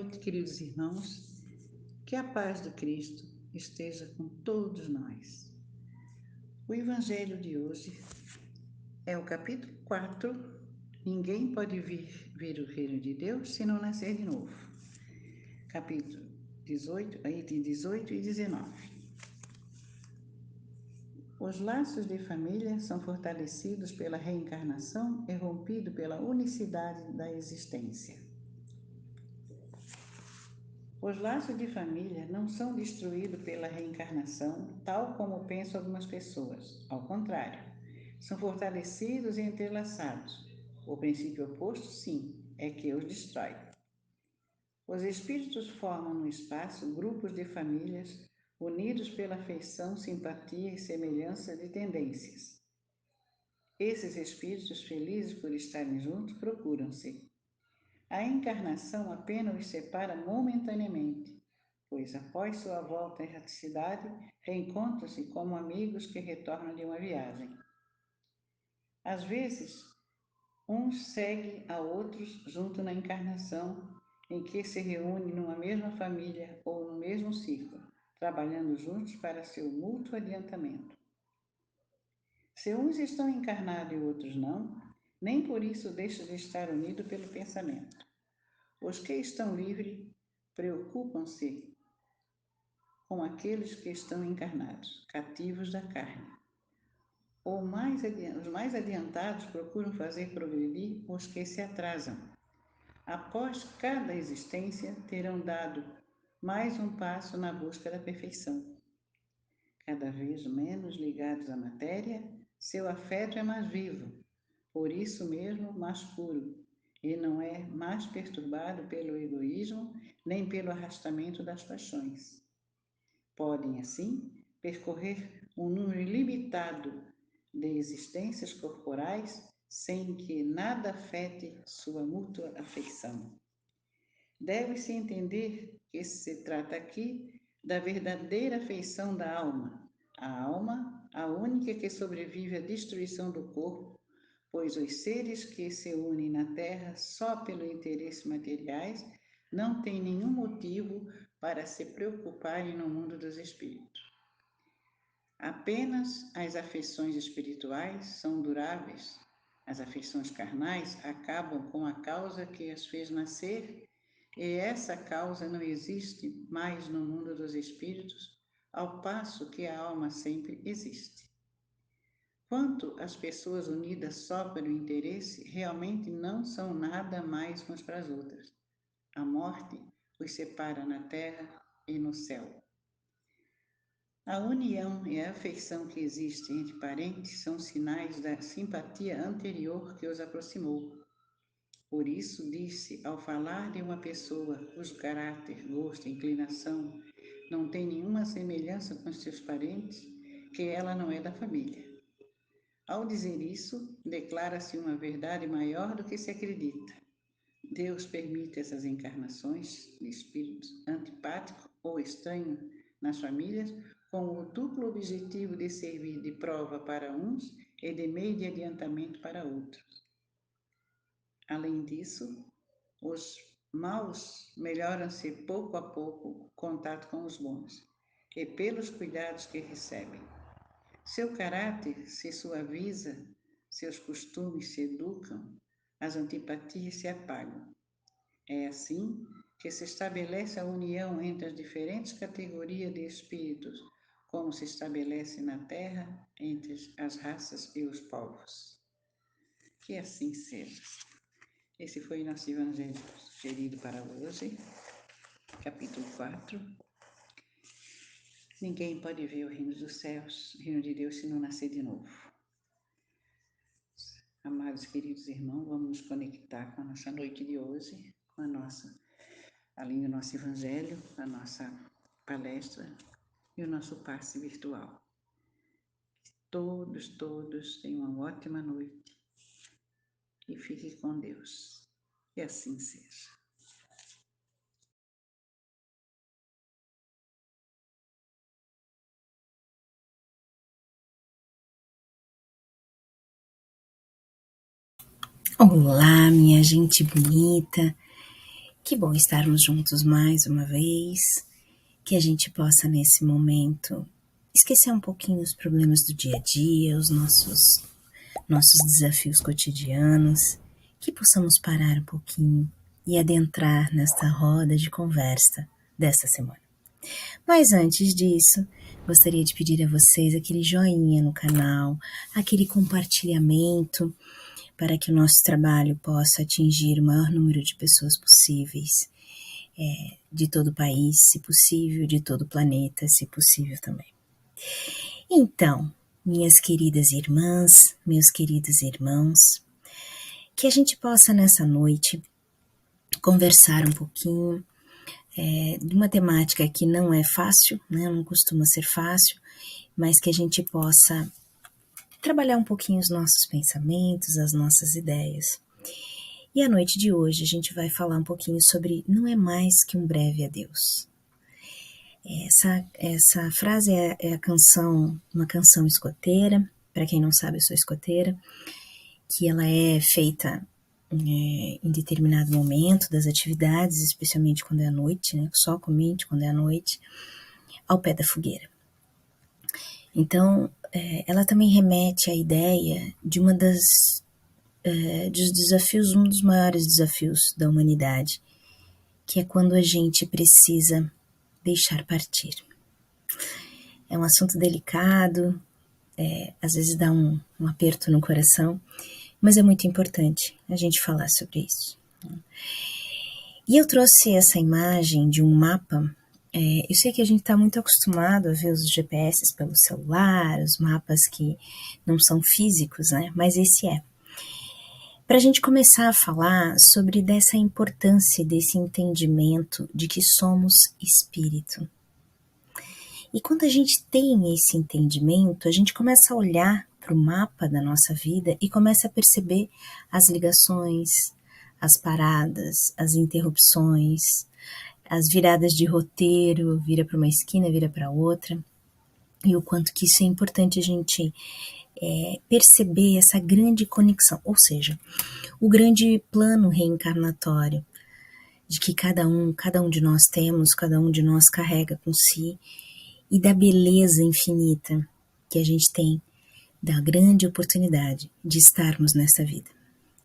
noite, queridos irmãos. Que a paz do Cristo esteja com todos nós. O Evangelho de hoje é o capítulo 4. Ninguém pode ver o reino de Deus se não nascer de novo. Capítulo 18, item 18 e 19. Os laços de família são fortalecidos pela reencarnação e rompidos pela unicidade da existência. Os laços de família não são destruídos pela reencarnação, tal como pensam algumas pessoas. Ao contrário, são fortalecidos e entrelaçados. O princípio oposto, sim, é que os destrói. Os espíritos formam no espaço grupos de famílias unidos pela afeição, simpatia e semelhança de tendências. Esses espíritos, felizes por estarem juntos, procuram-se. A encarnação apenas os separa momentaneamente, pois após sua volta à erraticidade, reencontram-se como amigos que retornam de uma viagem. Às vezes, uns seguem a outros junto na encarnação, em que se reúnem numa mesma família ou no mesmo ciclo, trabalhando juntos para seu mútuo adiantamento. Se uns estão encarnados e outros não, nem por isso deixam de estar unidos pelo pensamento. Os que estão livres preocupam-se com aqueles que estão encarnados, cativos da carne. Os mais adiantados procuram fazer progredir os que se atrasam. Após cada existência, terão dado mais um passo na busca da perfeição. Cada vez menos ligados à matéria, seu afeto é mais vivo, por isso mesmo mais puro, e não é mais perturbado pelo egoísmo nem pelo arrastamento das paixões. Podem, assim, percorrer um número ilimitado de existências corporais sem que nada afete sua mútua afeição. Deve-se entender que se trata aqui da verdadeira afeição da alma. A alma, a única que sobrevive à destruição do corpo, pois os seres que se unem na Terra só pelo interesse materiais não têm nenhum motivo para se preocuparem no mundo dos espíritos. Apenas as afeições espirituais são duráveis. As afeições carnais acabam com a causa que as fez nascer, e essa causa não existe mais no mundo dos espíritos, ao passo que a alma sempre existe. Quanto às pessoas unidas só pelo interesse, realmente não são nada mais umas para as outras. A morte os separa na terra e no céu. A união e a afeição que existe entre parentes são sinais da simpatia anterior que os aproximou. Por isso, disse, ao falar de uma pessoa cujo caráter, gosto e inclinação não tem nenhuma semelhança com seus parentes, que ela não é da família. Ao dizer isso, declara-se uma verdade maior do que se acredita. Deus permite essas encarnações de espíritos antipáticos ou estranhos nas famílias, com o duplo objetivo de servir de prova para uns e de meio de adiantamento para outros. Além disso, os maus melhoram-se pouco a pouco o contato com os bons, e pelos cuidados que recebem. Seu caráter se suaviza, seus costumes se educam, as antipatias se apagam. É assim que se estabelece a união entre as diferentes categorias de espíritos, como se estabelece na Terra entre as raças e os povos. Que assim seja. Esse foi o nosso Evangelho sugerido para hoje, capítulo 4. Ninguém pode ver o reino dos céus, o reino de Deus, se não nascer de novo. Amados queridos irmãos, vamos nos conectar com a nossa noite de hoje, com além do nosso Evangelho, a nossa palestra e o nosso passe virtual. Todos tenham uma ótima noite e fiquem com Deus. E assim seja. Olá, minha gente bonita. Que bom estarmos juntos mais uma vez, que a gente possa nesse momento esquecer um pouquinho os problemas do dia a dia, os nossos desafios cotidianos, que possamos parar um pouquinho e adentrar nesta roda de conversa dessa semana. Mas antes disso, gostaria de pedir a vocês aquele joinha no canal, aquele compartilhamento, para que o nosso trabalho possa atingir o maior número de pessoas possíveis, de todo o país, se possível, de todo o planeta, se possível também. Então, minhas queridas irmãs, meus queridos irmãos, que a gente possa nessa noite conversar um pouquinho de uma temática que não é fácil, né? Não costuma ser fácil, mas que a gente possa trabalhar um pouquinho os nossos pensamentos, as nossas ideias. E a noite de hoje a gente vai falar um pouquinho sobre não é mais que um breve adeus. Essa frase é a canção, uma canção escoteira. Para quem não sabe, eu sou escoteira, que ela é feita em determinado momento das atividades, especialmente quando é à noite, né? Somente quando é à noite, ao pé da fogueira. Então, ela também remete à ideia de dos desafios, um dos maiores desafios da humanidade, que é quando a gente precisa deixar partir. É um assunto delicado, às vezes dá um aperto no coração, mas é muito importante a gente falar sobre isso. E eu trouxe essa imagem de um mapa. Eu sei que a gente está muito acostumado a ver os GPS pelo celular, os mapas que não são físicos, né? Mas esse é. Para a gente começar a falar sobre dessa importância, desse entendimento de que somos espírito. E quando a gente tem esse entendimento, a gente começa a olhar para o mapa da nossa vida e começa a perceber as ligações, as paradas, as interrupções, as viradas de roteiro, vira para uma esquina, vira para outra, e o quanto que isso é importante a gente perceber essa grande conexão, ou seja, o grande plano reencarnatório de que cada um de nós temos, cada um de nós carrega com si, e da beleza infinita que a gente tem, da grande oportunidade de estarmos nessa vida.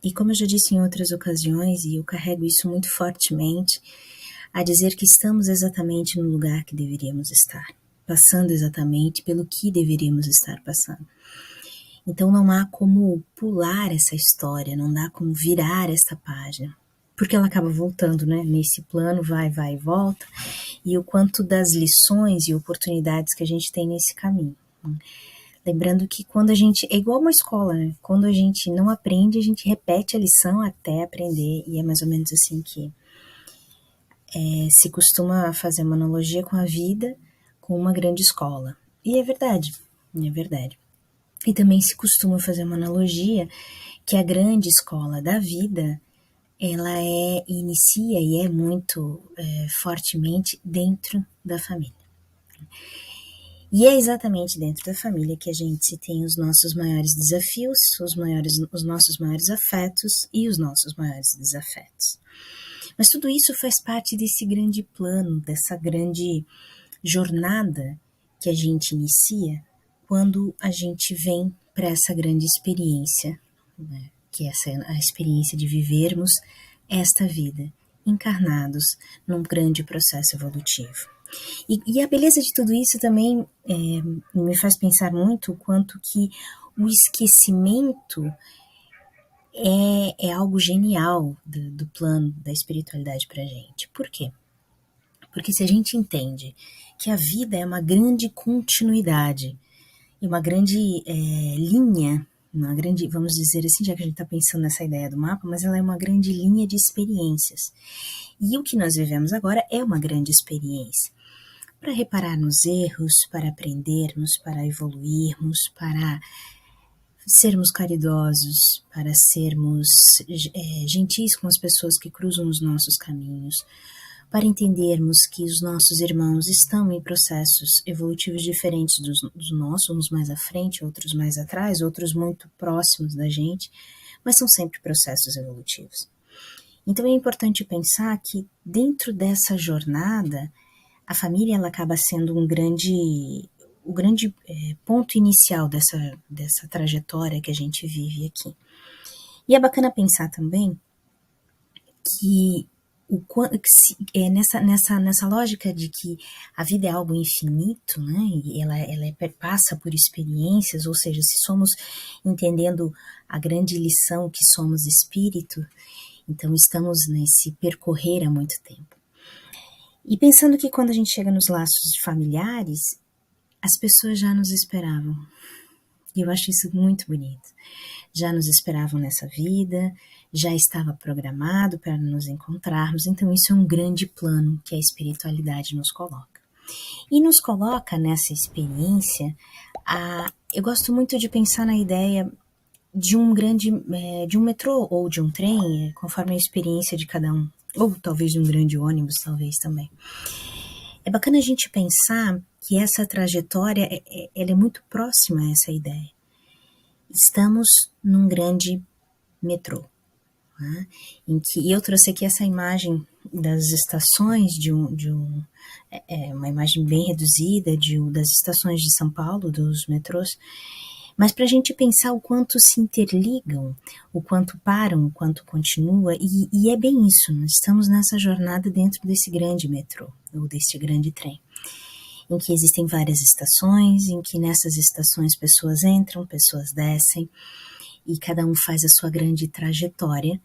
E como eu já disse em outras ocasiões, e eu carrego isso muito fortemente, a dizer que estamos exatamente no lugar que deveríamos estar, passando exatamente pelo que deveríamos estar passando. Então não há como pular essa história, não dá como virar essa página, porque ela acaba voltando, né? Nesse plano, vai e volta, e o quanto das lições e oportunidades que a gente tem nesse caminho. Lembrando que quando a gente, é igual uma escola, né? Quando a gente não aprende, a gente repete a lição até aprender, e é mais ou menos assim que se costuma fazer uma analogia com a vida, com uma grande escola. E é verdade, é verdade. E também se costuma fazer uma analogia que a grande escola da vida, ela inicia e é muito fortemente dentro da família. E é exatamente dentro da família que a gente tem os nossos maiores desafios, os nossos maiores afetos e os nossos maiores desafetos. Mas tudo isso faz parte desse grande plano, dessa grande jornada que a gente inicia quando a gente vem para essa grande experiência, né? Que essa é a experiência de vivermos esta vida, encarnados num grande processo evolutivo. E a beleza de tudo isso também me faz pensar muito o quanto que o esquecimento é algo genial do plano da espiritualidade para a gente. Por quê? Porque se a gente entende que a vida é uma grande continuidade e uma grande linha, uma grande, vamos dizer assim, já que a gente está pensando nessa ideia do mapa, mas ela é uma grande linha de experiências. E o que nós vivemos agora é uma grande experiência. Para reparar nos erros, para aprendermos, para evoluirmos, para sermos caridosos, para sermos gentis com as pessoas que cruzam os nossos caminhos, para entendermos que os nossos irmãos estão em processos evolutivos diferentes dos nossos, uns mais à frente, outros mais atrás, outros muito próximos da gente, mas são sempre processos evolutivos. Então é importante pensar que dentro dessa jornada, a família ela acaba sendo o grande ponto inicial dessa trajetória que a gente vive aqui. E é bacana pensar também que nessa lógica de que a vida é algo infinito, né, e ela passa por experiências, ou seja, se somos entendendo a grande lição que somos espírito, então estamos nesse percorrer há muito tempo. E pensando que quando a gente chega nos laços familiares, as pessoas já nos esperavam. E eu acho isso muito bonito. Já nos esperavam nessa vida, já estava programado para nos encontrarmos, então isso é um grande plano que a espiritualidade nos coloca. E nos coloca nessa experiência, eu gosto muito de pensar na ideia de de um metrô ou de um trem, conforme a experiência de cada um, ou talvez de um grande ônibus, talvez também. É bacana a gente pensar que essa trajetória, ela é muito próxima a essa ideia. Estamos num grande metrô, né? E eu trouxe aqui essa imagem das estações uma imagem bem reduzida das estações de São Paulo, dos metrôs, mas para a gente pensar o quanto se interligam, o quanto param, o quanto continua, e é bem isso, nós estamos nessa jornada dentro desse grande metrô, ou desse grande trem, em que existem várias estações, em que nessas estações pessoas entram, pessoas descem, e cada um faz a sua grande trajetória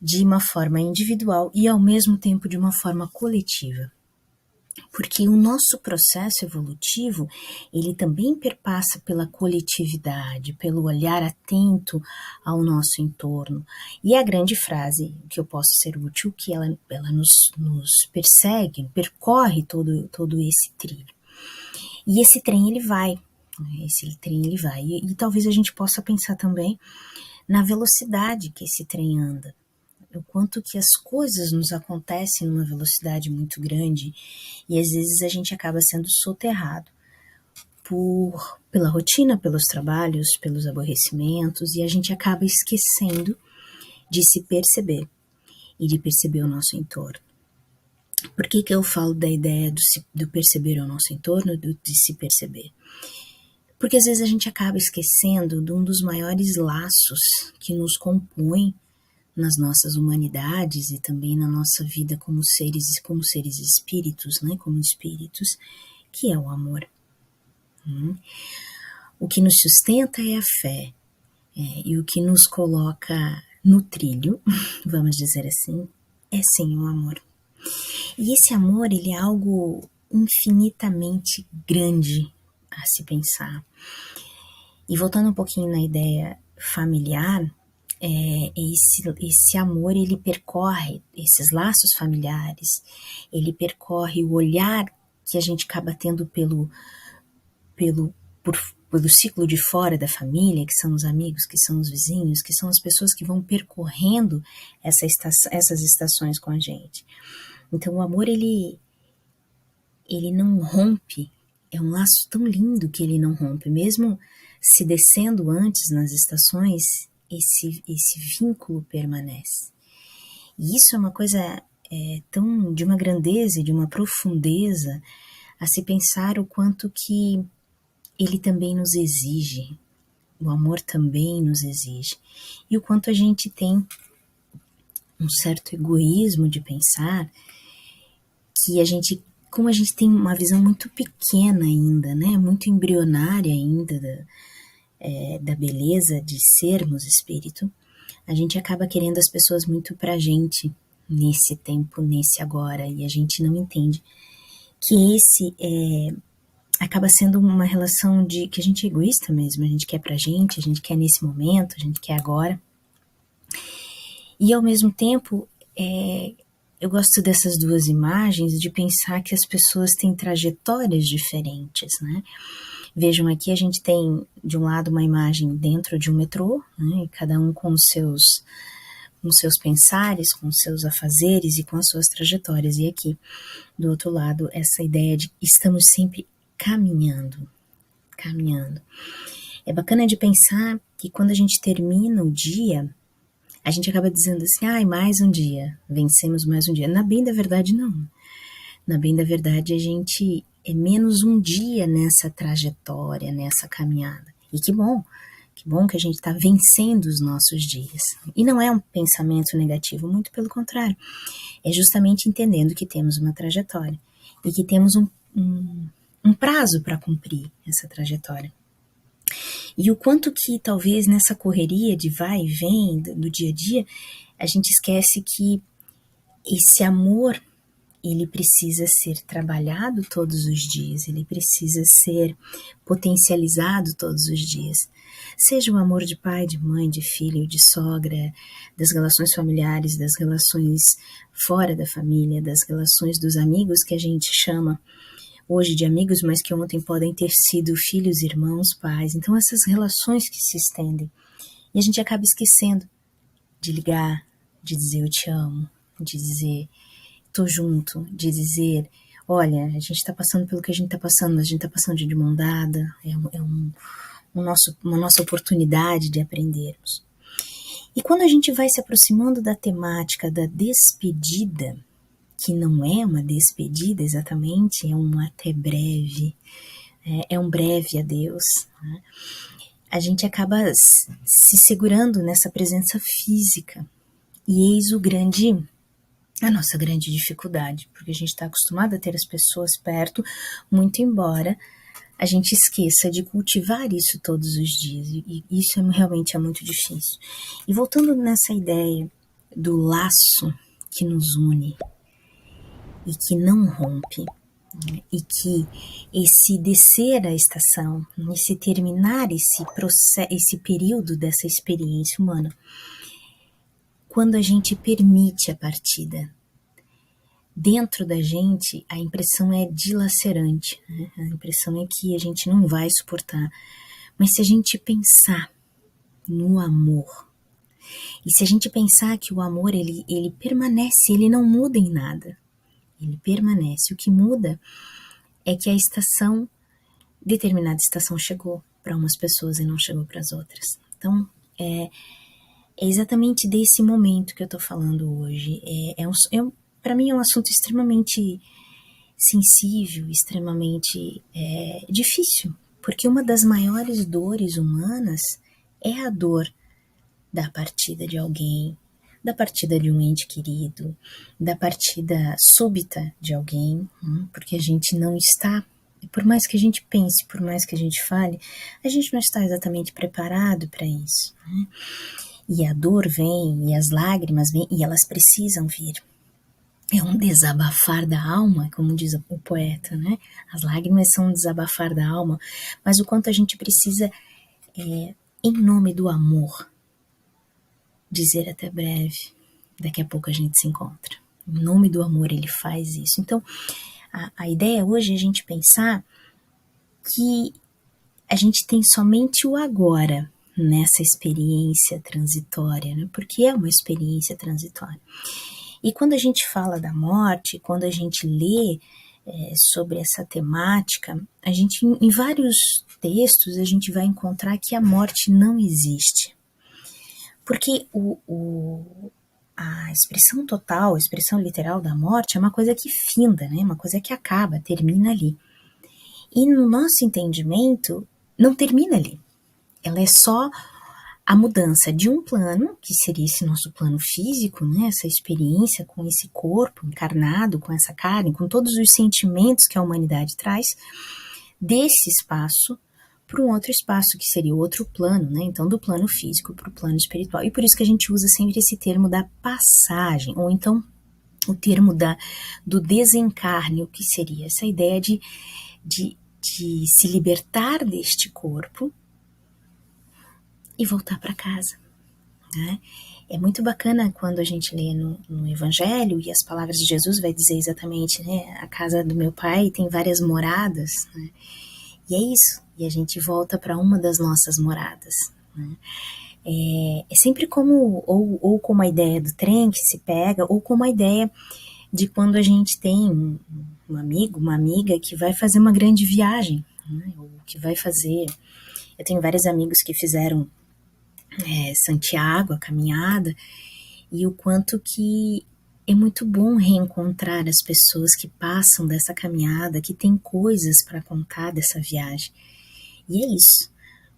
de uma forma individual e ao mesmo tempo de uma forma coletiva. Porque o nosso processo evolutivo, ele também perpassa pela coletividade, pelo olhar atento ao nosso entorno. E a grande frase que eu posso ser útil, que ela nos persegue, percorre todo esse trilho. E esse trem ele vai, e talvez a gente possa pensar também na velocidade que esse trem anda. O quanto que as coisas nos acontecem numa velocidade muito grande e às vezes a gente acaba sendo soterrado pela rotina, pelos trabalhos, pelos aborrecimentos, e a gente acaba esquecendo de se perceber e de perceber o nosso entorno. Por que eu falo da ideia do perceber o nosso entorno, de se perceber? Porque às vezes a gente acaba esquecendo de um dos maiores laços que nos compõem nas nossas humanidades e também na nossa vida como seres espíritos, né, como espíritos, que é o amor. O que nos sustenta é a fé, e o que nos coloca no trilho, vamos dizer assim, é sim o amor. E esse amor, ele é algo infinitamente grande a se pensar. E voltando um pouquinho na ideia familiar, esse amor, ele percorre esses laços familiares, ele percorre o olhar que a gente acaba tendo pelo ciclo de fora da família, que são os amigos, que são os vizinhos, que são as pessoas que vão percorrendo essas estações com a gente. Então o amor, ele não rompe, é um laço tão lindo que ele não rompe, mesmo se descendo antes nas estações, esse vínculo permanece. E isso é uma coisa tão de uma grandeza e de uma profundeza a se pensar o quanto que ele também nos exige, o amor também nos exige, e o quanto a gente tem um certo egoísmo de pensar que como a gente tem uma visão muito pequena ainda, né, muito embrionária ainda da beleza de sermos espírito, a gente acaba querendo as pessoas muito pra gente nesse tempo, nesse agora, e a gente não entende que esse acaba sendo uma relação que a gente é egoísta mesmo, a gente quer pra gente, a gente quer nesse momento, a gente quer agora. E ao mesmo tempo, eu gosto dessas duas imagens de pensar que as pessoas têm trajetórias diferentes, né? Vejam aqui, a gente tem de um lado uma imagem dentro de um metrô, né? Cada um com os seus pensares, com os seus afazeres e com as suas trajetórias. E aqui, do outro lado, essa ideia de estamos sempre caminhando. É bacana de pensar que quando a gente termina o dia, a gente acaba dizendo assim, ai, mais um dia, vencemos mais um dia. Na bem da verdade, não. Na bem da verdade, a gente é menos um dia nessa trajetória, nessa caminhada. E que bom que a gente está vencendo os nossos dias. E não é um pensamento negativo, muito pelo contrário. É justamente entendendo que temos uma trajetória e que temos um prazo para cumprir essa trajetória. E o quanto que talvez nessa correria de vai e vem do dia a dia, a gente esquece que esse amor, ele precisa ser trabalhado todos os dias, ele precisa ser potencializado todos os dias. Seja o amor de pai, de mãe, de filho, de sogra, das relações familiares, das relações fora da família, das relações dos amigos que a gente chama hoje de amigos, mas que ontem podem ter sido filhos, irmãos, pais. Então essas relações que se estendem. E a gente acaba esquecendo de ligar, de dizer eu te amo, de dizer tô junto, de dizer, olha, a gente está passando pelo que a gente está passando, mas a gente está passando de mão dada, uma nossa oportunidade de aprendermos. E quando a gente vai se aproximando da temática da despedida, que não é uma despedida exatamente, é um até breve, é um breve adeus, né? A gente acaba se segurando nessa presença física. E eis a nossa grande dificuldade, porque a gente está acostumado a ter as pessoas perto, muito embora a gente esqueça de cultivar isso todos os dias, e isso realmente é muito difícil. E voltando nessa ideia do laço que nos une e que não rompe, e que esse descer a estação, esse terminar esse processo, esse período dessa experiência humana, quando a gente permite a partida, dentro da gente a impressão é dilacerante, né? A impressão é que a gente não vai suportar. Mas se a gente pensar no amor, e se a gente pensar que o amor ele permanece, ele não muda em nada, ele permanece. O que muda é que a estação, determinada estação chegou para umas pessoas e não chegou para as outras. Então, é exatamente desse momento que eu estou falando hoje. Para mim é um assunto extremamente sensível, extremamente difícil, porque uma das maiores dores humanas é a dor da partida de alguém, da partida de um ente querido, da partida súbita de alguém, porque a gente não está, por mais que a gente pense, por mais que a gente fale, a gente não está exatamente preparado para isso, né? E a dor vem, e as lágrimas vêm, e elas precisam vir. É um desabafar da alma, como diz o poeta, né? As lágrimas são um desabafar da alma, mas o quanto a gente precisa, em nome do amor, dizer até breve, daqui a pouco a gente se encontra. Em nome do amor ele faz isso. Então, a ideia hoje é a gente pensar que a gente tem somente o agora nessa experiência transitória, né? Porque é uma experiência transitória. E quando a gente fala da morte, quando a gente lê sobre essa temática, a gente, em vários textos, a gente vai encontrar que a morte não existe. Porque a expressão total, a expressão literal da morte é uma coisa que finda, né? Uma coisa que acaba, termina ali. E no nosso entendimento, não termina ali. Ela é só a mudança de um plano, que seria esse nosso plano físico, né? Essa experiência com esse corpo encarnado, com essa carne, com todos os sentimentos que a humanidade traz, desse espaço para um outro espaço, que seria outro plano, né? Então, do plano físico para o plano espiritual. E por isso que a gente usa sempre esse termo da passagem, ou então o termo do desencarne, o que seria essa ideia de se libertar deste corpo e voltar para casa, né? É muito bacana quando a gente lê no Evangelho e as palavras de Jesus vai dizer exatamente, né? A casa do meu pai tem várias moradas, né? E é isso, e a gente volta para uma das nossas moradas, né? É sempre como, ou como a ideia do trem que se pega, ou como a ideia de quando a gente tem um amigo, uma amiga que vai fazer uma grande viagem, né? Ou que vai fazer... Eu tenho vários amigos que fizeram Santiago, a caminhada, e o quanto que é muito bom reencontrar as pessoas que passam dessa caminhada, que têm coisas para contar dessa viagem. E é isso.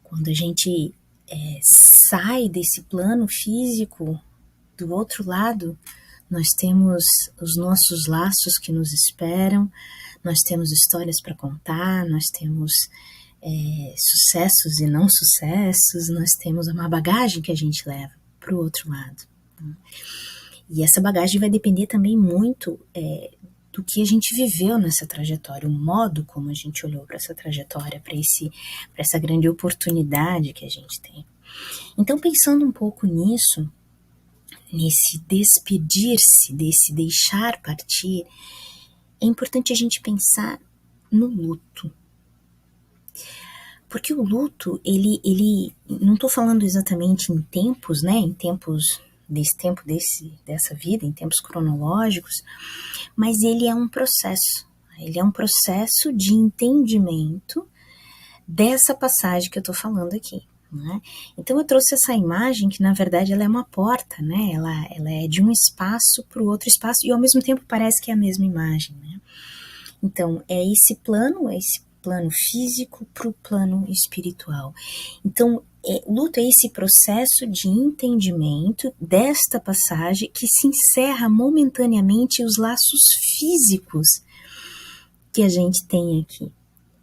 Quando a gente sai desse plano físico, do outro lado, nós temos os nossos laços que nos esperam, nós temos histórias para contar, nós temos sucessos e não sucessos, nós temos uma bagagem que a gente leva para o outro lado. E essa bagagem vai depender também muito do que a gente viveu nessa trajetória, o modo como a gente olhou para essa trajetória, para essa grande oportunidade que a gente tem. Então, pensando um pouco nisso, nesse despedir-se, desse deixar partir, é importante a gente pensar no luto. Porque o luto, ele não estou falando exatamente em tempos, né? Em tempos dessa vida, em tempos cronológicos, mas ele é um processo. Ele é um processo de entendimento dessa passagem que eu estou falando aqui. Né? Então eu trouxe essa imagem que na verdade ela é uma porta, né? Ela é de um espaço para o outro espaço e ao mesmo tempo parece que é a mesma imagem. Né? Então é esse plano físico para o plano espiritual. Então luto é esse processo de entendimento desta passagem que se encerra momentaneamente os laços físicos que a gente tem aqui,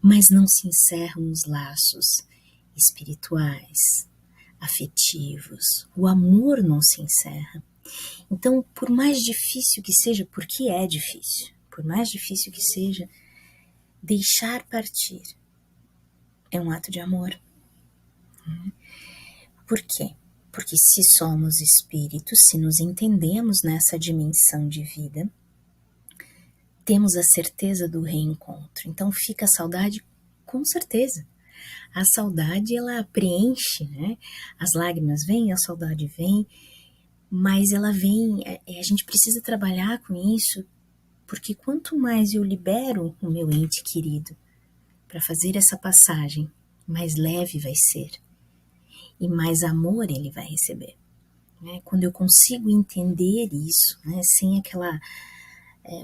mas não se encerram os laços espirituais, afetivos. O amor não se encerra. Então, por mais difícil que seja, porque é difícil, por mais difícil que seja, deixar partir é um ato de amor. Por quê? Porque se somos espíritos, se nos entendemos nessa dimensão de vida, temos a certeza do reencontro. Então fica a saudade com certeza. A saudade, ela preenche, né? As lágrimas vêm, a saudade vem, mas ela vem, a gente precisa trabalhar com isso, porque quanto mais eu libero o meu ente querido para fazer essa passagem, mais leve vai ser e mais amor ele vai receber. Né? Quando eu consigo entender isso, né? Sem aquela...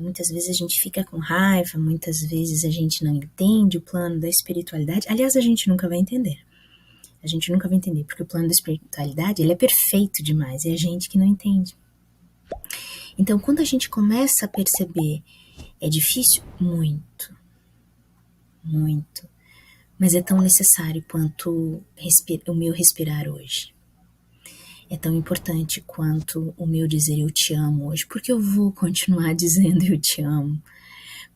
muitas vezes a gente fica com raiva, muitas vezes a gente não entende o plano da espiritualidade. Aliás, a gente nunca vai entender. A gente nunca vai entender, porque o plano da espiritualidade, ele é perfeito demais, é a gente que não entende. Então, quando a gente começa a perceber, é difícil? Muito. Muito. Mas é tão necessário quanto o meu respirar hoje. É tão importante quanto o meu dizer eu te amo hoje, porque eu vou continuar dizendo eu te amo,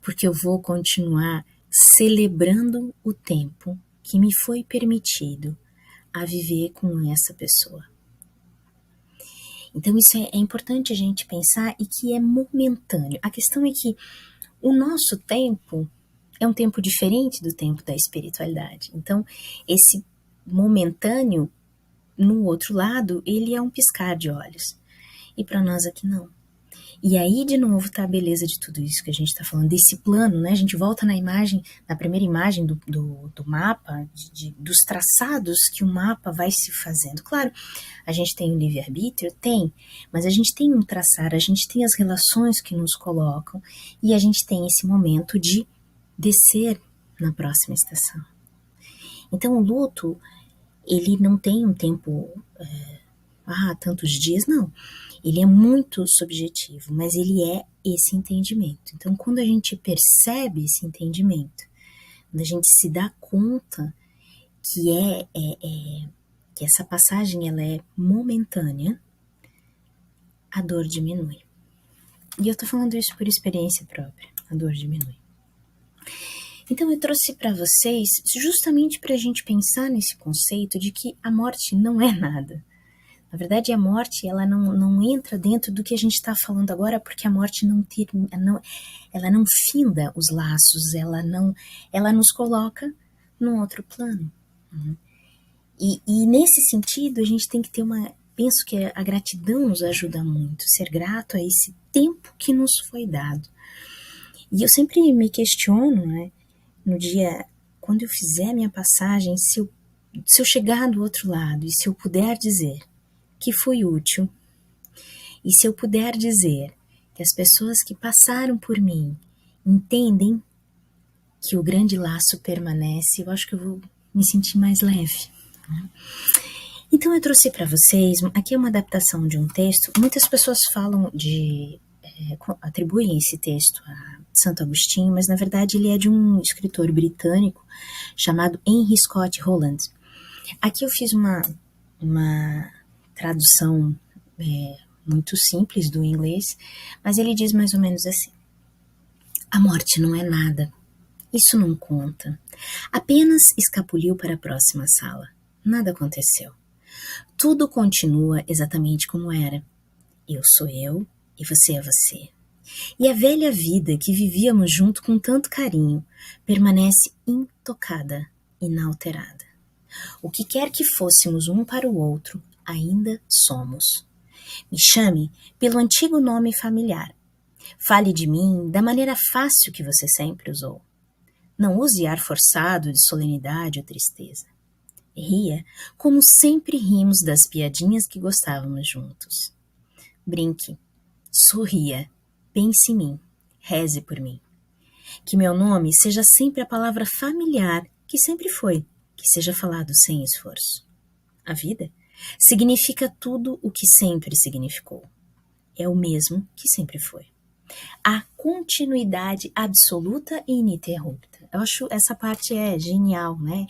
porque eu vou continuar celebrando o tempo que me foi permitido a viver com essa pessoa. Então isso é importante a gente pensar e que é momentâneo. A questão é que o nosso tempo é um tempo diferente do tempo da espiritualidade. Então esse momentâneo, no outro lado, ele é um piscar de olhos. E para nós aqui não. E aí, de novo, tá a beleza de tudo isso que a gente está falando, desse plano, né? A gente volta na imagem, na primeira imagem do mapa, dos traçados que o mapa vai se fazendo. Claro, a gente tem o livre-arbítrio? Tem, mas a gente tem um traçar, a gente tem as relações que nos colocam e a gente tem esse momento de descer na próxima estação. Então, o luto, ele não tem um tempo, tantos dias, não. Ele é muito subjetivo, mas ele é esse entendimento. Então, quando a gente percebe esse entendimento, quando a gente se dá conta que que essa passagem ela é momentânea, a dor diminui. E eu tô falando isso por experiência própria, a dor diminui. Então eu trouxe para vocês justamente para a gente pensar nesse conceito de que a morte não é nada. Na verdade, a morte ela não entra dentro do que a gente está falando agora, porque a morte ela não finda os laços, ela nos coloca num outro plano. E nesse sentido, a gente tem que ter penso que a gratidão nos ajuda muito, ser grato a esse tempo que nos foi dado. E eu sempre me questiono, né, no dia, quando eu fizer a minha passagem, se eu se eu chegar do outro lado e se eu puder dizer que fui útil, e se eu puder dizer que as pessoas que passaram por mim entendem que o grande laço permanece, eu acho que eu vou me sentir mais leve. Então eu trouxe para vocês, aqui é uma adaptação de um texto, muitas pessoas falam atribuem esse texto a Santo Agostinho, mas na verdade ele é de um escritor britânico chamado Henry Scott Holland. Aqui eu fiz uma tradução muito simples do inglês, mas ele diz mais ou menos assim: a morte não é nada, isso não conta, apenas escapuliu para a próxima sala, nada aconteceu. Tudo continua exatamente como era. Eu sou eu e você é você. E a velha vida que vivíamos junto com tanto carinho permanece intocada, inalterada. O que quer que fôssemos um para o outro, ainda somos. Me chame pelo antigo nome familiar. Fale de mim da maneira fácil que você sempre usou. Não use ar forçado de solenidade ou tristeza. Ria como sempre rimos das piadinhas que gostávamos juntos. Brinque, sorria, pense em mim, reze por mim. Que meu nome seja sempre a palavra familiar que sempre foi, que seja falado sem esforço. A vida significa tudo o que sempre significou. É o mesmo que sempre foi. A continuidade absoluta e ininterrupta. Eu acho essa parte genial, né?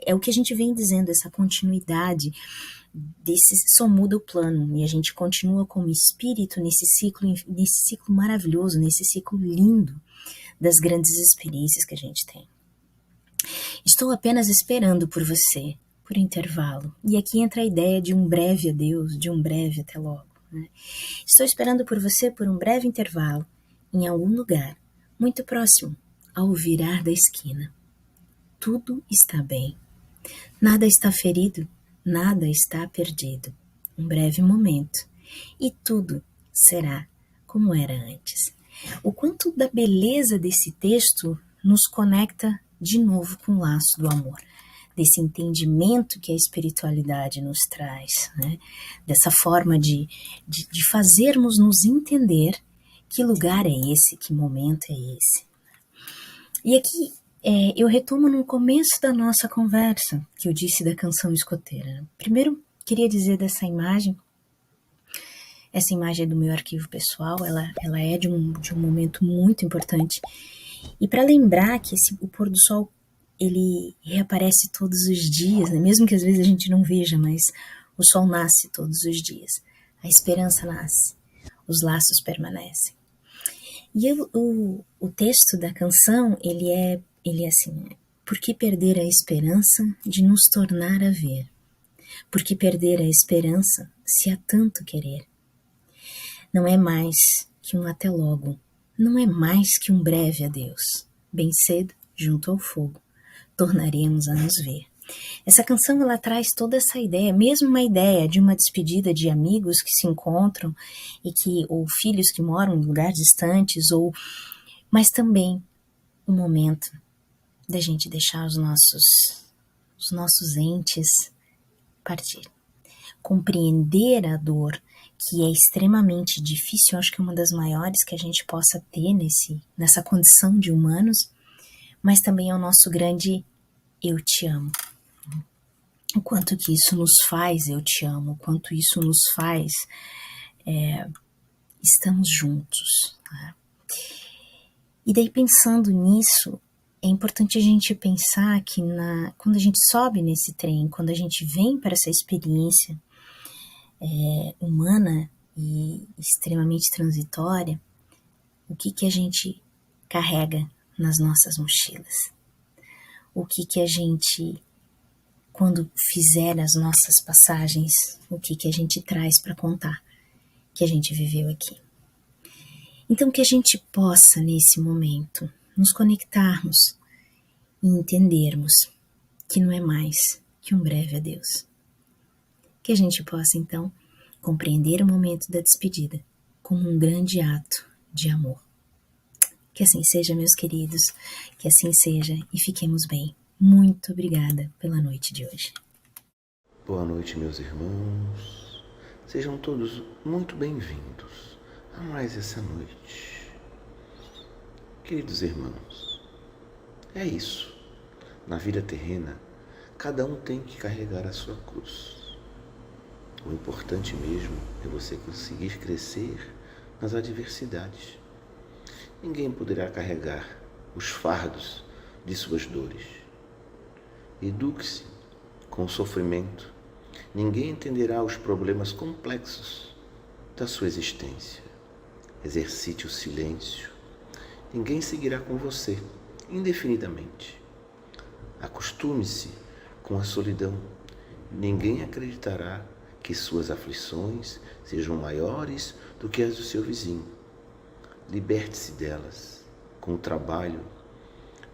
É o que a gente vem dizendo, essa continuidade só muda o plano e a gente continua como espírito nesse ciclo maravilhoso, nesse ciclo lindo das grandes experiências que a gente tem. Estou apenas esperando por você, por intervalo. E aqui entra a ideia de um breve adeus, de um breve até logo. Né? Estou esperando por você por um breve intervalo, em algum lugar, muito próximo, ao virar da esquina. Tudo está bem. Nada está ferido, nada está perdido. Um breve momento, e tudo será como era antes. O quanto da beleza desse texto nos conecta de novo com o laço do amor, desse entendimento que a espiritualidade nos traz, né? Dessa forma de fazermos nos entender que lugar é esse, que momento é esse. E aqui eu retomo no começo da nossa conversa, que eu disse da canção escoteira. Primeiro, queria dizer dessa imagem. Essa imagem é do meu arquivo pessoal, ela é de um momento muito importante. E para lembrar que o pôr do sol, ele reaparece todos os dias, né? Mesmo que às vezes a gente não veja, mas o sol nasce todos os dias. A esperança nasce, os laços permanecem. E o texto da canção, ele é assim: por que perder a esperança de nos tornar a ver? Por que perder a esperança se há tanto querer? Não é mais que um até logo, não é mais que um breve adeus. Bem cedo, junto ao fogo, tornaremos a nos ver. Essa canção, ela traz toda essa ideia, mesmo uma ideia de uma despedida de amigos que se encontram ou filhos que moram em lugares distantes, mas também o momento da gente deixar os nossos entes partir. Compreender a dor, que é extremamente difícil, eu acho que é uma das maiores que a gente possa ter nessa condição de humanos, mas também é o nosso grande eu te amo. O quanto que isso nos faz eu te amo, o quanto isso nos faz estamos juntos. Tá? E daí, pensando nisso, é importante a gente pensar que quando a gente sobe nesse trem, quando a gente vem para essa experiência humana e extremamente transitória, o que a gente carrega nas nossas mochilas? O que a gente, quando fizer as nossas passagens, o que a gente traz para contar que a gente viveu aqui? Então, que a gente possa, nesse momento, nos conectarmos e entendermos que não é mais que um breve adeus. Que a gente possa, então, compreender o momento da despedida como um grande ato de amor. Que assim seja, meus queridos, que assim seja e fiquemos bem. Muito obrigada pela noite de hoje. Boa noite, meus irmãos. Sejam todos muito bem-vindos a mais essa noite. Queridos irmãos, é isso. Na vida terrena, cada um tem que carregar a sua cruz. O importante mesmo é você conseguir crescer nas adversidades. Ninguém poderá carregar os fardos de suas dores. Eduque-se com o sofrimento. Ninguém entenderá os problemas complexos da sua existência. Exercite o silêncio. Ninguém seguirá com você indefinidamente. Acostume-se com a solidão. Ninguém acreditará que suas aflições sejam maiores do que as do seu vizinho. Liberte-se delas com o trabalho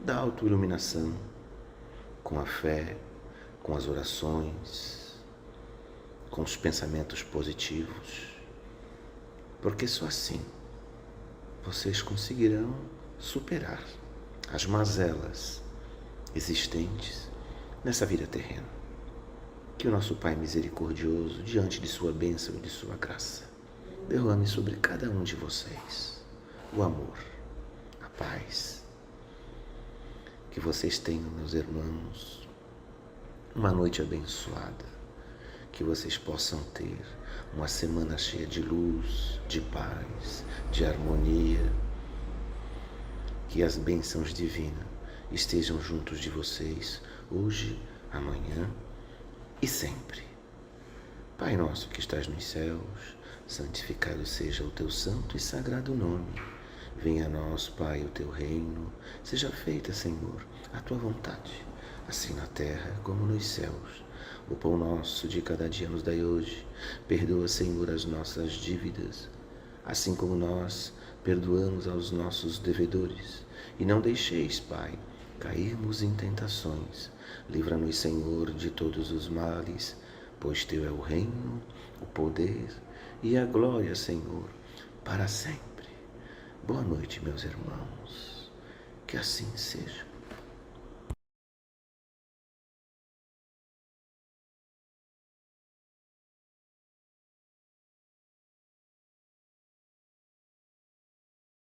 da autoiluminação, com a fé, com as orações, com os pensamentos positivos, porque só assim vocês conseguirão superar as mazelas existentes nessa vida terrena. Que o nosso Pai misericordioso, diante de sua bênção e de sua graça, derrame sobre cada um de vocês o amor, a paz. Que vocês tenham, meus irmãos, uma noite abençoada. Que vocês possam ter uma semana cheia de luz, de paz, de harmonia. Que as bênçãos divinas estejam juntos de vocês hoje, amanhã e sempre. Pai nosso que estás nos céus, santificado seja o teu santo e sagrado nome. Venha a nós, Pai, o teu reino. Seja feita, Senhor, a tua vontade, assim na terra como nos céus. O pão nosso de cada dia nos dai hoje. Perdoa, Senhor, as nossas dívidas, assim como nós perdoamos aos nossos devedores. E não deixeis, Pai, cairmos em tentações. Livra-nos, Senhor, de todos os males, pois teu é o reino, o poder e a glória, Senhor, para sempre. Boa noite, meus irmãos. Que assim seja.